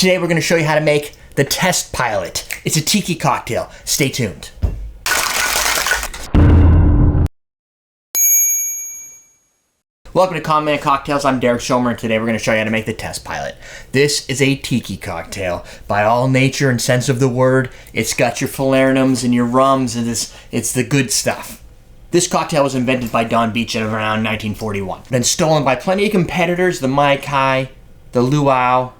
Today we're going to show you how to make the test pilot. It's a tiki cocktail. Stay tuned. Welcome to Common Man Cocktails. I'm Derek Schomer, and today we're going to show you how to make the test pilot. This is a tiki cocktail. By all nature and sense of the word, it's got your Falernums and your rums, and it's the good stuff. This cocktail was invented by Donn Beach in around 1941. Been stolen by plenty of competitors, the Mai Kai, the Luau,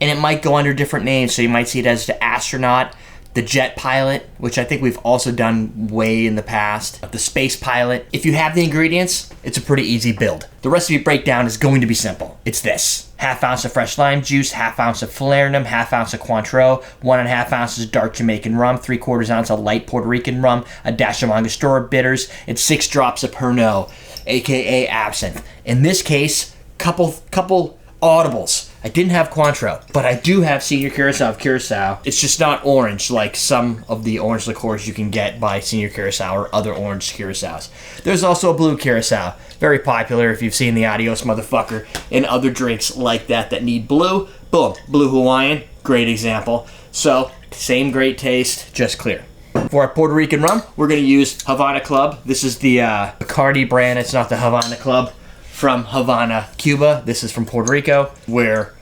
and it might go under different names, so you might see it as the Astronaut, the Jet Pilot, which I think we've also done way in the past, the Space Pilot. If you have the ingredients, it's a pretty easy build. The recipe breakdown is going to be simple. It's this: ½ ounce of fresh lime juice, ½ ounce of Falernum, ½ ounce of Cointreau, 1½ ounces of Dark Jamaican Rum, 3/4 ounce of light Puerto Rican rum, a dash of Angostura bitters, and 6 drops of Pernod, aka Absinthe. In this case, couple audibles. I didn't have Cointreau, but I do have Senior Curacao of Curacao. It's just not orange like some of the orange liqueurs you can get by Senior Curacao or other orange Curacaos. There's also a blue Curacao, very popular if you've seen the Adios Motherfucker and other drinks like that need blue. Boom, blue Hawaiian, great example. So, same great taste, just clear. For our Puerto Rican rum, we're going to use Havana Club. This is the Bacardi brand. It's not the Havana Club from Havana, Cuba. This is from Puerto Rico, where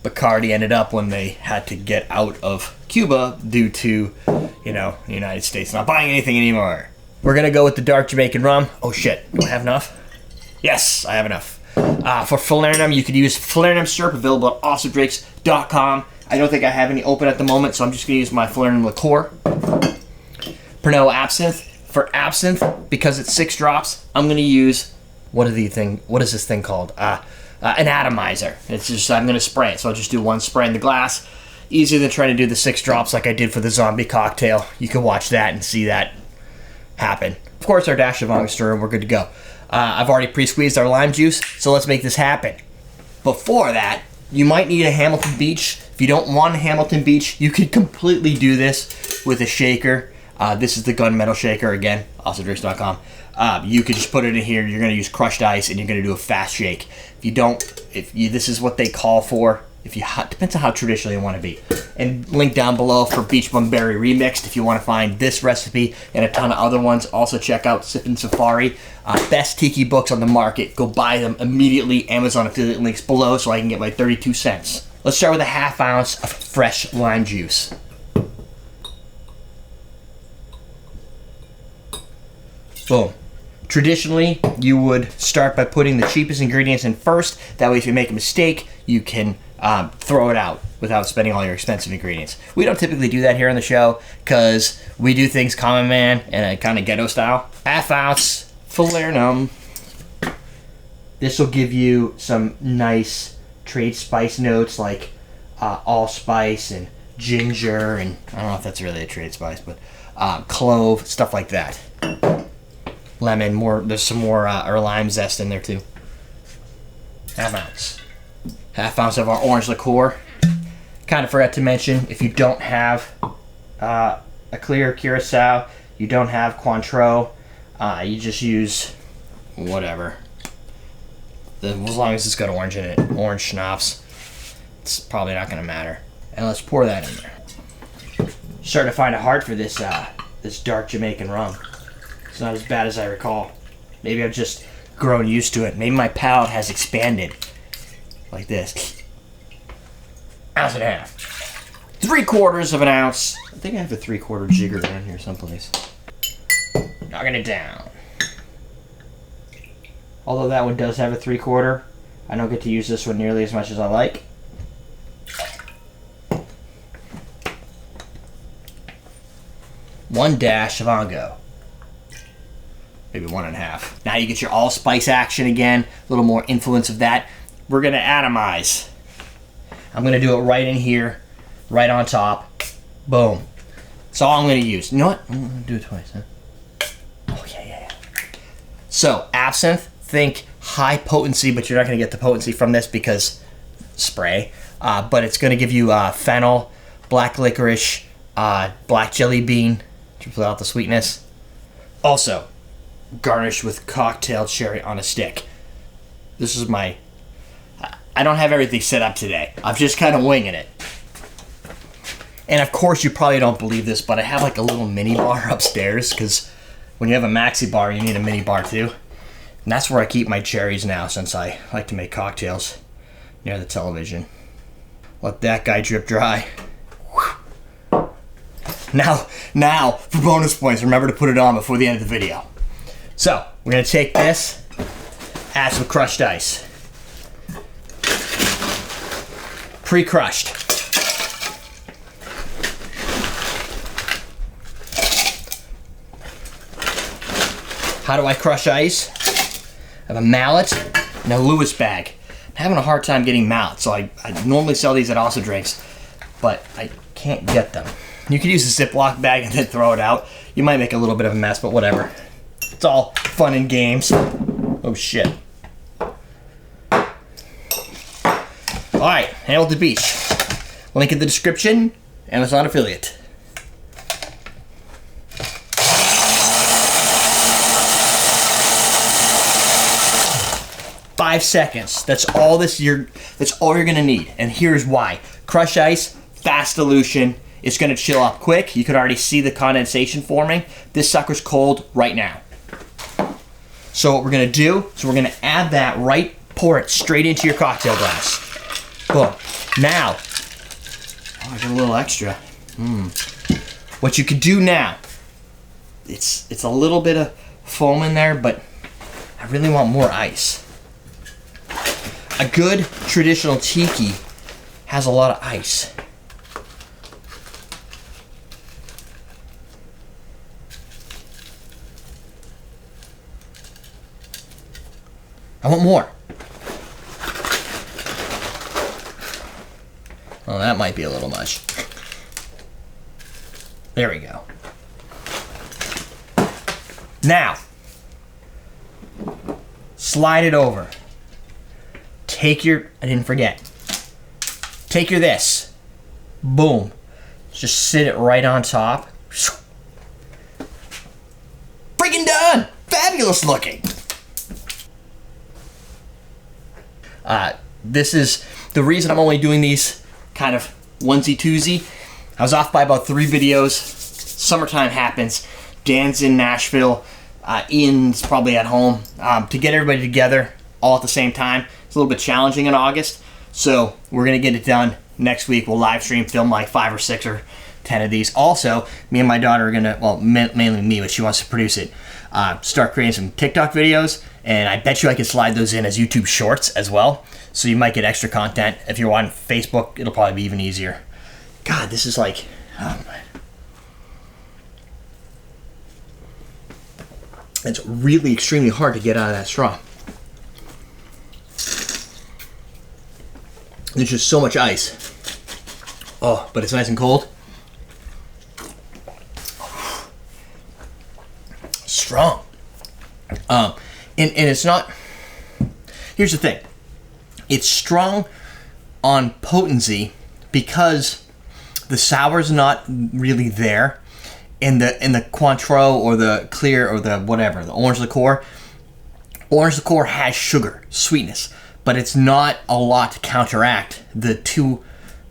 Bacardi ended up when they had to get out of Cuba due to, the United States not buying anything anymore. We're gonna go with the Dark Jamaican Rum. Oh shit, do I have enough? Yes, I have enough. For Falernum, you could use Falernum syrup, available at awesomedrinks.com. I don't think I have any open at the moment, so I'm just gonna use my Falernum liqueur. Pernod Absinthe. For Absinthe, because it's 6 drops, I'm gonna use, what is this thing called? An atomizer. It's just, I'm gonna spray it, so I'll just do one spray in the glass. Easier than trying to do the 6 drops like I did for the zombie cocktail. You can watch that and see that happen. Of course, our dash of Angostura, and we're good to go. I've already pre-squeezed our lime juice, so let's make this happen. Before that, you might need a Hamilton Beach. If you don't want a Hamilton Beach, you could completely do this with a shaker. This is the gunmetal shaker, again, awesomedrinks.com. You could just put it in here. You're going to use crushed ice, and you're going to do a fast shake. This is what they call for. Depends on how traditional you want to be. And link down below for Beach Bum Berry Remixed if you want to find this recipe and a ton of other ones. Also check out Sippin' Safari. Best tiki books on the market. Go buy them immediately. Amazon affiliate links below so I can get my 32 cents. Let's start with a ½ ounce of fresh lime juice. Boom. Traditionally, you would start by putting the cheapest ingredients in first. That way, if you make a mistake, you can throw it out without spending all your expensive ingredients. We don't typically do that here on the show because we do things common man and kind of ghetto style. ½ ounce Falernum. This will give you some nice trade spice notes like allspice and ginger, and I don't know if that's really a trade spice, but clove, stuff like that. Lemon, there's some more or lime zest in there too. ½ ounce. ½ ounce of our orange liqueur. Kind of forgot to mention, if you don't have a clear Curacao, you don't have Cointreau, you just use whatever. As long as it's got orange in it, orange schnapps, it's probably not going to matter. And let's pour that in there. Starting to find a heart for this Dark Jamaican Rum. It's not as bad as I recall. Maybe I've just grown used to it. Maybe my palate has expanded. Like this. 1.5 ounces. 3/4 ounce. I think I have a 3/4 jigger around here someplace. Knocking it down. Although that one does have a 3/4, I don't get to use this one nearly as much as I like. One dash of Ango. Maybe 1.5. Now you get your allspice action again. A little more influence of that. We're going to atomize. I'm going to do it right in here. Right on top. Boom. That's all I'm going to use. You know what? I'm going to do it twice, huh? Oh, yeah. So, absinthe. Think high potency, but you're not going to get the potency from this because spray. But it's going to give you fennel, black licorice, black jelly bean to fill out the sweetness. Also, garnished with cocktail cherry on a stick. This is my... I don't have everything set up today. I'm just kind of winging it. And of course, you probably don't believe this, but I have like a little mini bar upstairs because when you have a maxi bar, you need a mini bar too. And that's where I keep my cherries now, since I like to make cocktails near the television. Let that guy drip dry. Now, for bonus points, remember to put it on before the end of the video. So, we're gonna take this, add some crushed ice. Pre-crushed. How do I crush ice? I have a mallet and a Lewis bag. I'm having a hard time getting mallets, so I normally sell these at Also Drinks, but I can't get them. You could use a Ziploc bag and then throw it out. You might make a little bit of a mess, but whatever. It's all fun and games. Oh shit. Alright, Handle the Beach. Link in the description, Amazon affiliate. Five seconds. That's all you're gonna need. And here's why. Crushed ice, fast dilution. It's gonna chill up quick. You could already see the condensation forming. This sucker's cold right now. So what we're gonna do is we're gonna add that pour it straight into your cocktail glass. Boom. Now, I got a little extra. What you could do now, it's a little bit of foam in there, but I really want more ice. A good traditional tiki has a lot of ice. I want more. Well, that might be a little much. There we go. Now, slide it over. Take your this. Boom. Just sit it right on top. Freaking done! Fabulous looking! This is the reason I'm only doing these kind of onesie-twosie. I was off by about 3 videos. Summertime happens. Dan's in Nashville. Ian's probably at home. To get everybody together all at the same time, it's a little bit challenging in August. So we're going to get it done next week. We'll live stream, film like 5 or 6 or 10 of these. Also, me and my daughter are going to, well, mainly me, but she wants to produce it, start creating some TikTok videos. And I bet you I can slide those in as YouTube shorts as well. So you might get extra content. If you're on Facebook, it'll probably be even easier. God, this is like, oh my. It's really extremely hard to get out of that straw. There's just so much ice. Oh, but it's nice and cold. Strong. And it's not, here's the thing. It's strong on potency because the sour's not really there. In the Cointreau or the clear or the whatever, the orange liqueur has sugar, sweetness, but it's not a lot to counteract the 2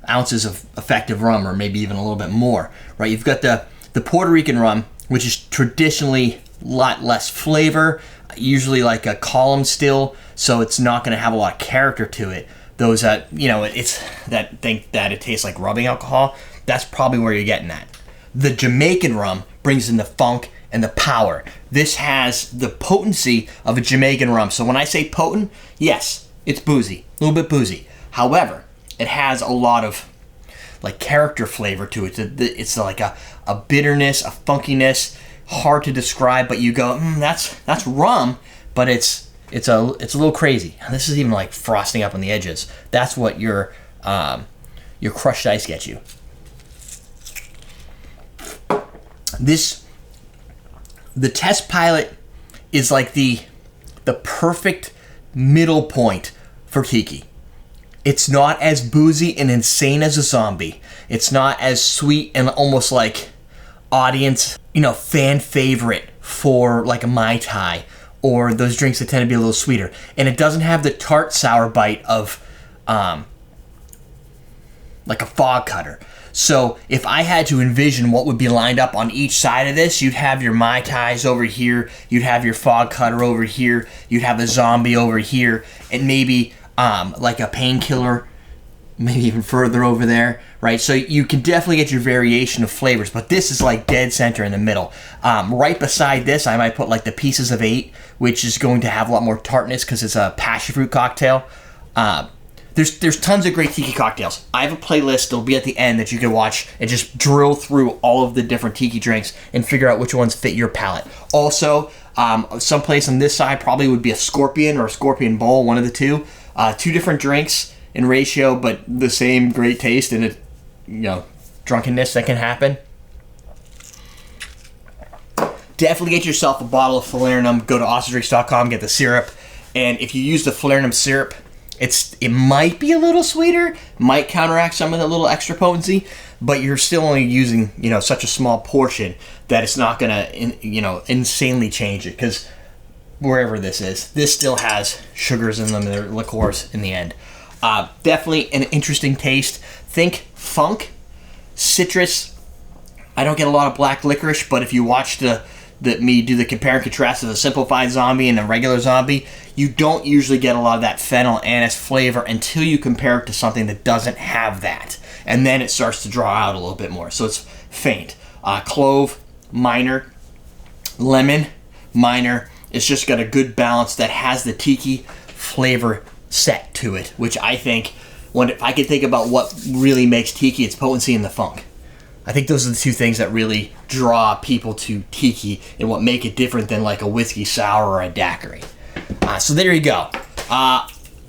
ounces of effective rum, or maybe even a little bit more, right? You've got the Puerto Rican rum, which is traditionally a lot less flavor, usually like a column still, so it's not going to have a lot of character to it. Those that, it's that think that it tastes like rubbing alcohol, that's probably where you're getting at. The Jamaican rum brings in the funk and the power. This has the potency of a Jamaican rum. So when I say potent, yes, it's boozy, a little bit boozy. However, it has a lot of like character flavor to it. It's like a bitterness, a funkiness, hard to describe, but you go, that's rum, but it's a little crazy. This is even like frosting up on the edges. That's what your crushed ice gets you. The test pilot is like the perfect middle point for Tiki. It's not as boozy and insane as a zombie. It's not as sweet and almost like audience, fan favorite for like a Mai Tai or those drinks that tend to be a little sweeter. And it doesn't have the tart sour bite of like a fog cutter. So if I had to envision what would be lined up on each side of this, you'd have your Mai Tais over here, you'd have your fog cutter over here, you'd have a zombie over here, and maybe like a painkiller, maybe even further over there, right? So you can definitely get your variation of flavors, but this is like dead center in the middle. Right beside this, I might put like the Pieces of 8, which is going to have a lot more tartness because it's a passion fruit cocktail. There's tons of great tiki cocktails. I have a playlist that'll be at the end that you can watch and just drill through all of the different tiki drinks and figure out which ones fit your palate. Also, someplace on this side probably would be a Scorpion or a Scorpion Bowl, one of the two. Two different drinks in ratio, but the same great taste and drunkenness that can happen. Definitely get yourself a bottle of Falernum. Go to awesomenedrinks.com, get the syrup, and if you use the Falernum syrup, it might be a little sweeter, might counteract some of the little extra potency, but you're still only using such a small portion that it's not gonna insanely change it, because wherever this is, this still has sugars in them, they're liqueurs in the end. Definitely an interesting taste. Think funk, citrus. I don't get a lot of black licorice, but if you watch me do the compare and contrast of the simplified zombie and the regular zombie, you don't usually get a lot of that fennel anise flavor until you compare it to something that doesn't have that, and then it starts to draw out a little bit more. So it's faint. Clove, minor. Lemon, minor. It's just got a good balance that has the tiki flavor set to it, which I think, if I could think about what really makes tiki, it's potency and the funk. I think those are the two things that really draw people to tiki and what make it different than like a whiskey sour or a daiquiri. So there you go.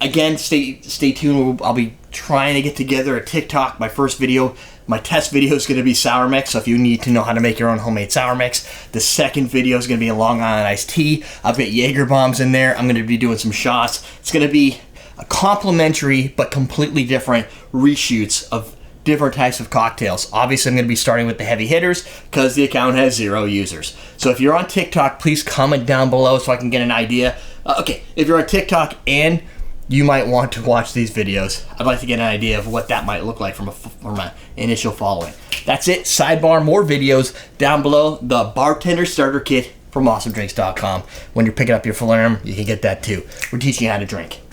Again, stay tuned. I'll be trying to get together a TikTok. My first video, my test video is going to be sour mix. So if you need to know how to make your own homemade sour mix, the second video is going to be a Long Island iced tea. I've got Jaeger bombs in there. I'm going to be doing some shots. It's going to be a complementary but completely different reshoots of different types of cocktails. Obviously, I'm going to be starting with the heavy hitters because the account has 0 users. So if you're on TikTok, please comment down below so I can get an idea. Okay, if you're on TikTok and you might want to watch these videos, I'd like to get an idea of what that might look like from an initial following. That's it. Sidebar, more videos down below. The bartender starter kit from awesomenedrinks.com. When you're picking up your Falernum, you can get that too. We're teaching you how to drink.